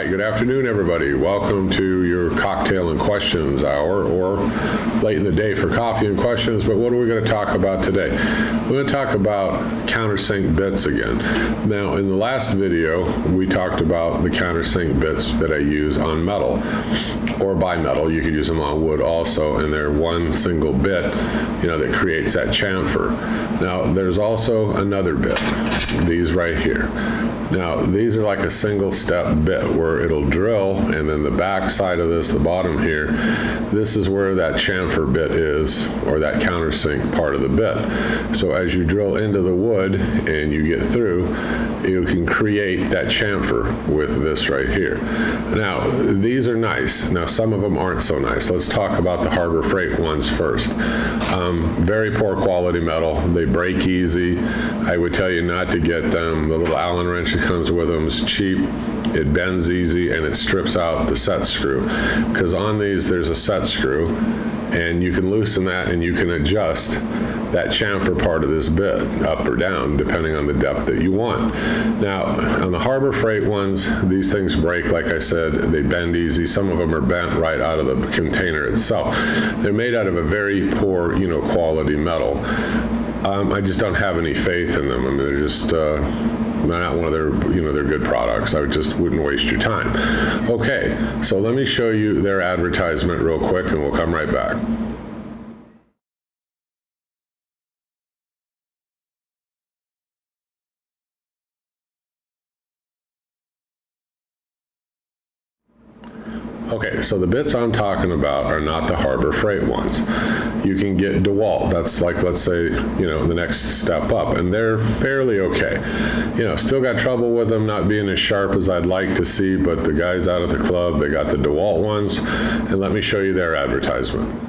good afternoon, everybody. Welcome to your cocktail and questions hour, or late in the day for coffee and questions. But what are we going to talk about today? We're going to talk about countersink bits again. Now, in the last video, we talked about the countersink bits that I use on metal or bimetal. You could use them on wood also, and they're one single bit, that creates that chamfer. Now, there's also another bit, these right here. Now, these are like a single step bit where it'll drill, and then the back side of this, the bottom here, this is where that chamfer bit is, or that countersink part of the bit. So as you drill into the wood and you get through, you can create that chamfer with this right here. Now, these are nice. Now, some of them aren't so nice. Let's talk about the Harbor Freight ones first. Very poor quality metal. They break easy. I would tell you not to get them. The little Allen wrench that comes with them is cheap. It bends easy, and it strips out the set screw. Because on these, there's a set screw, and you can loosen that, and you can adjust that chamfer part of this bit up or down depending on the depth that you want. Now, on the Harbor Freight ones, these things break. Like I said, they bend easy. Some of them are bent right out of the container itself. They're made out of a very poor, quality metal. I just don't have any faith in them. I mean, they're just not one of their, they're good products. I just wouldn't waste your time. Okay, so let me show you their advertisement real quick, and we'll come right back. Okay, so the bits I'm talking about are not the Harbor Freight ones. You can get DeWalt. That's like, let's say, the next step up, and they're fairly okay. Still got trouble with them not being as sharp as I'd like to see, but the guys out at the club, they got the DeWalt ones, and let me show you their advertisement.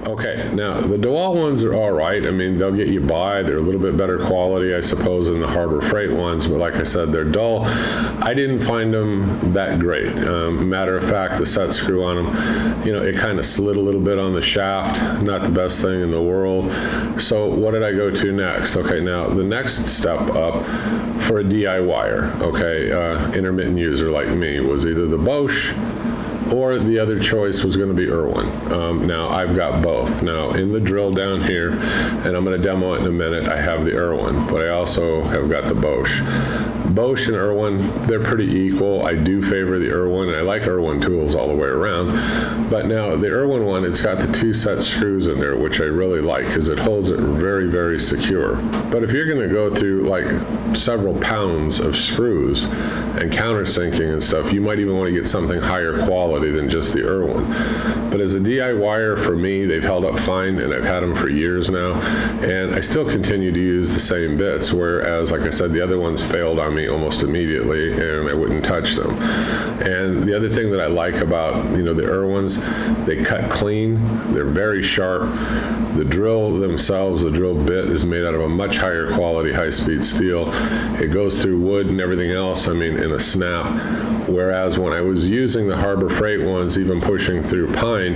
Okay, now the DeWalt ones are all right. I mean, they'll get you by. They're a little bit better quality, I suppose, than the Harbor Freight ones, but like I said, they're dull. I didn't find them that great. Matter of fact, the set screw on them, it kind of slid a little bit on the shaft. Not the best thing in the world. So what did I go to next? Okay, now the next step up for a DIYer, okay, intermittent user like me, was either the Bosch, or the other choice was going to be Irwin. Now, I've got both. Now, in the drill down here, and I'm going to demo it in a minute, I have the Irwin, but I also have got the Bosch. Bosch and Irwin, they're pretty equal. I do favor the Irwin, and I like Irwin tools all the way around. But now, the Irwin one, it's got the two set screws in there, which I really like, because it holds it very, very secure. But if you're going to go through, like, several pounds of screws and countersinking and stuff, you might even want to get something higher quality than just the Irwin. But as a DIYer, for me, they've held up fine, and I've had them for years now, and I still continue to use the same bits, whereas, like I said, the other ones failed on me almost immediately, and I wouldn't touch them. And the other thing that I like about, the Irwins, they cut clean, they're very sharp. The drill themselves, the drill bit, is made out of a much higher quality high-speed steel. It goes through wood and everything else, in a snap. Whereas when I was using the Harbor Freight ones, even pushing through pine,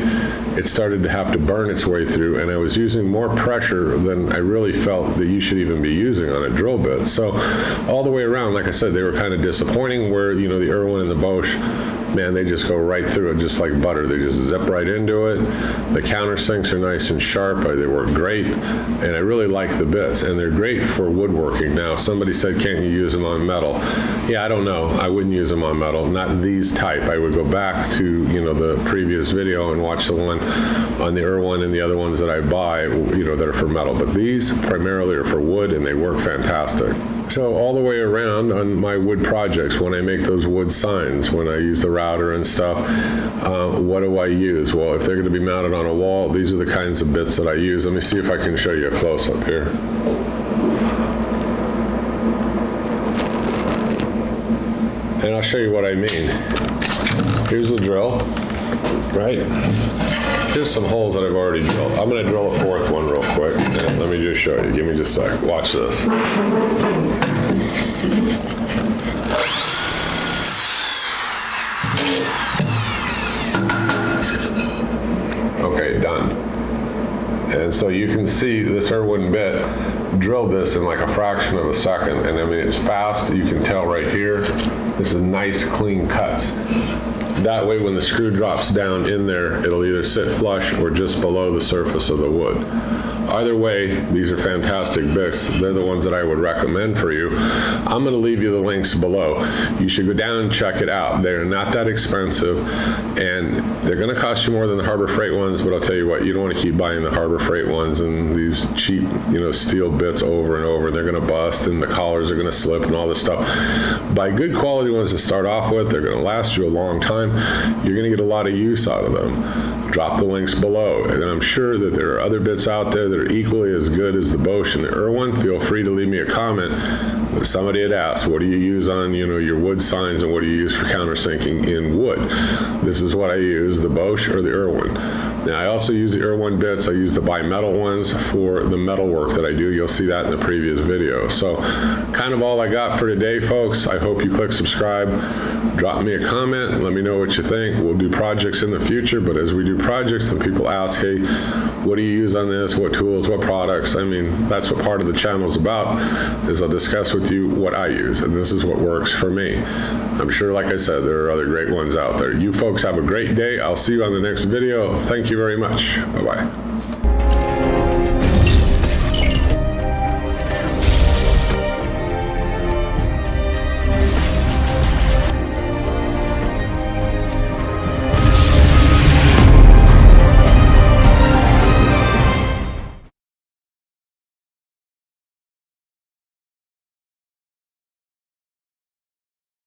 it started to have to burn its way through, and I was using more pressure than I really felt that you should even be using on a drill bit. So all the way around, like I said, they were kind of disappointing, where, the Irwin and the Bosch, man, they just go right through it just like butter. They just zip right into it. The countersinks are nice and sharp. They work great, and I really like the bits, and they're great for woodworking. Now, somebody said, can't you use them on metal? Yeah, I don't know. I wouldn't use them on metal, not these type. I would go back to, the previous video and watch the one on the Irwin and the other ones that I buy, that are for metal. But these primarily are for wood, and they work fantastic. So all the way around on my wood projects, when I make those wood signs, when I use the router and stuff, what do I use? Well, if they're going to be mounted on a wall, these are the kinds of bits that I use. Let me see if I can show you a close-up here. And I'll show you what I mean. Here's the drill, right? Here's some holes that I've already drilled. I'm going to drill a fourth one real quick. And let me just show you. Give me just a sec. Watch this. Okay, done. And so you can see this Irwin bit drilled this in like a fraction of a second. And I mean, it's fast. You can tell right here, this is nice, clean cuts. That way, when the screw drops down in there, it'll either sit flush or just below the surface of the wood. Either way, these are fantastic bits. They're the ones that I would recommend for you. I'm going to leave you the links below. You should go down and check it out. They're not that expensive, and they're going to cost you more than the Harbor Freight ones, but I'll tell you what, you don't want to keep buying the Harbor Freight ones and these cheap, steel bits over and over. They're going to bust, and the collars are going to slip and all this stuff. Buy good quality ones to start off with. They're going to last you a long time. You're going to get a lot of use out of them. Drop the links below, and I'm sure that there are other bits out there that are equally as good as the Bosch and the Irwin. Feel free to leave me a comment. Somebody had asked, what do you use on your wood signs, and what do you use for countersinking in wood? This is what I use, the Bosch or the Irwin. Now, I also use the Irwin bits. I use the bimetal ones for the metal work that I do. You'll see that in the previous video. So kind of all I got for today, folks. I hope you click subscribe. Drop me a comment. Let me know what you think. We'll do projects in the future, but as we do projects and people ask, hey, what do you use on this? What tools? What products? I mean, that's what part of the channel is about, is I'll discuss with you what I use, and this is what works for me. I'm sure, like I said, there are other great ones out there. You folks have a great day. I'll see you on the next video. Thank you very much. Bye-bye.